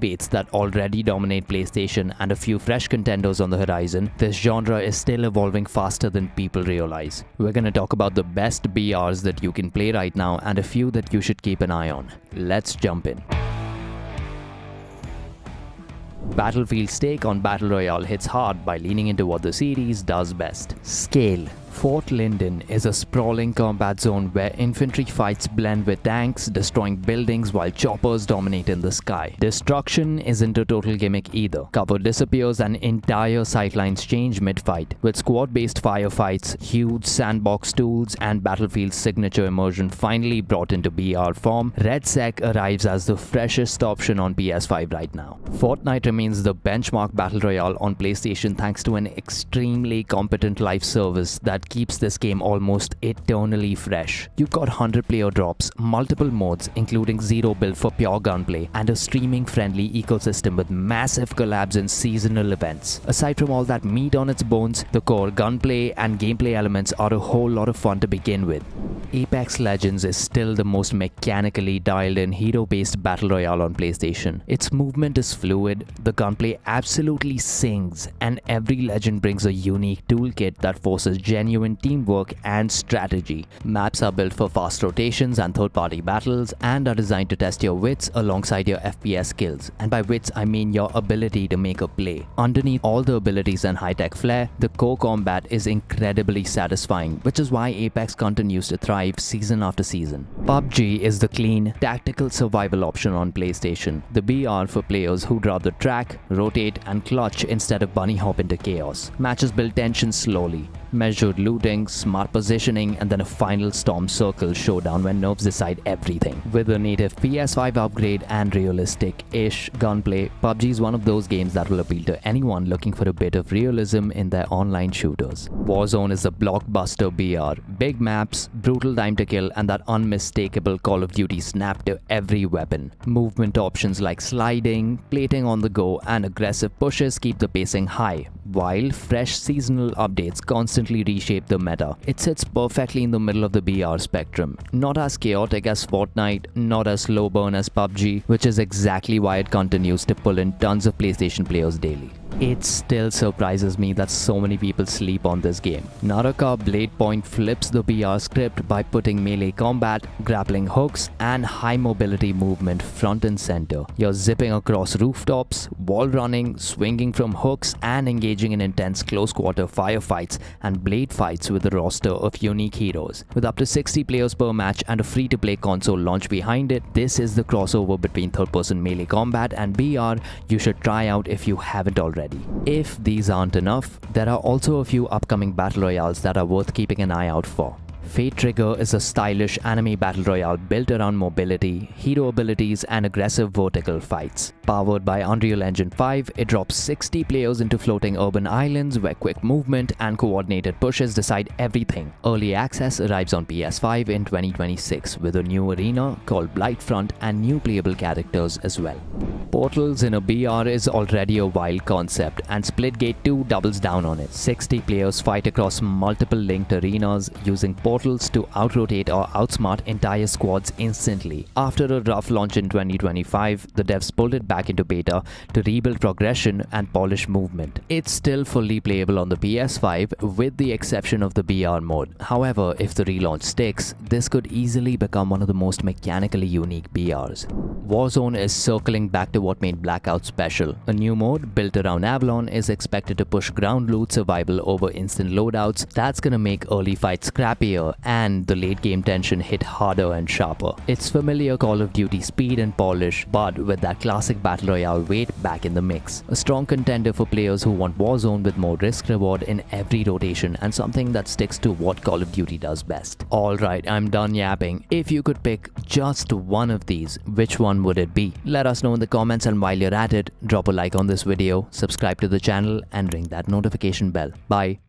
Debates that already dominate PlayStation and a few fresh contenders on the horizon, this genre is still evolving faster than people realize. We're gonna talk about the best BRs that you can play right now and a few that you should keep an eye on. Let's jump in. Battlefield's take on Battle Royale hits hard by leaning into what the series does best: scale. Fort Linden is a sprawling combat zone where infantry fights blend with tanks, destroying buildings while choppers dominate in the sky. Destruction isn't a total gimmick either. Cover disappears and entire sightlines change mid-fight. With squad-based firefights, huge sandbox tools, and Battlefield's signature immersion finally brought into BR form, RedSec arrives as the freshest option on PS5 right now. Fortnite remains the benchmark Battle Royale on PlayStation thanks to an extremely competent live service that keeps this game almost eternally fresh. You've got 100-player drops, multiple modes including zero build for pure gunplay, and a streaming-friendly ecosystem with massive collabs and seasonal events. Aside from all that meat on its bones, the core gunplay and gameplay elements are a whole lot of fun to begin with. Apex Legends is still the most mechanically dialed-in hero-based battle royale on PlayStation. Its movement is fluid, the gunplay absolutely sings, and every legend brings a unique toolkit that forces genuine teamwork and strategy. Maps are built for fast rotations and third-party battles and are designed to test your wits alongside your FPS skills. And by wits, I mean your ability to make a play. Underneath all the abilities and high-tech flair, the core combat is incredibly satisfying, which is why Apex continues to thrive season after season. Pubg is the clean, tactical survival option on PlayStation. The BR for players who'd rather track, rotate, and clutch instead of bunny hop into chaos. Matches build tension slowly. Measured looting, smart positioning, and then a final storm circle showdown when nerfs decide everything. With a native PS5 upgrade and realistic-ish gunplay, Pubg is one of those games that will appeal to anyone looking for a bit of realism in their online shooters. Warzone is a blockbuster BR. Big maps, brutal time to kill, and that unmistakable Call of Duty snap to every weapon. Movement options like sliding, plating on the go, and aggressive pushes keep the pacing high, while fresh seasonal updates constantly reshape the meta. It sits perfectly in the middle of the BR spectrum. Not as chaotic as Fortnite, not as slow burn as Pubg, which is exactly why it continues to pull in tons of PlayStation players daily. It still surprises me that so many people sleep on this game. Naraka Blade Point flips the BR script by putting melee combat, grappling hooks, and high mobility movement front and center. You're zipping across rooftops, wall running, swinging from hooks, and engaging in intense close quarter firefights and blade fights with a roster of unique heroes. With up to 60 players per match and a free-to-play console launch behind it, this is the crossover between third-person melee combat and BR you should try out if you haven't already. If these aren't enough, there are also a few upcoming battle royales that are worth keeping an eye out for. Fate Trigger is a stylish anime battle royale built around mobility, hero abilities, and aggressive vertical fights. Powered by Unreal Engine 5, it drops 60 players into floating urban islands where quick movement and coordinated pushes decide everything. Early access arrives on PS5 in 2026 with a new arena called Blightfront and new playable characters as well. Portals in a BR is already a wild concept, and Splitgate 2 doubles down on it. 60 players fight across multiple linked arenas using portals to outrotate or outsmart entire squads instantly. After a rough launch in 2025, the devs pulled it back into beta to rebuild progression and polish movement. It's still fully playable on the PS5 with the exception of the BR mode. However, if the relaunch sticks, this could easily become one of the most mechanically unique BRs. Warzone is circling back to what made Blackout special. A new mode built around Avalon is expected to push ground loot survival over instant loadouts. That's gonna make early fights scrappier and the late game tension hit harder and sharper. It's familiar Call of Duty speed and polish, but with that classic battle royale weight back in the mix. A strong contender for players who want Warzone with more risk reward in every rotation and something that sticks to what Call of Duty does best. Alright, I'm done yapping. If you could pick just one of these, which one would it be? Let us know in the comments, and while you're at it, drop a like on this video, subscribe to the channel, and ring that notification bell. Bye.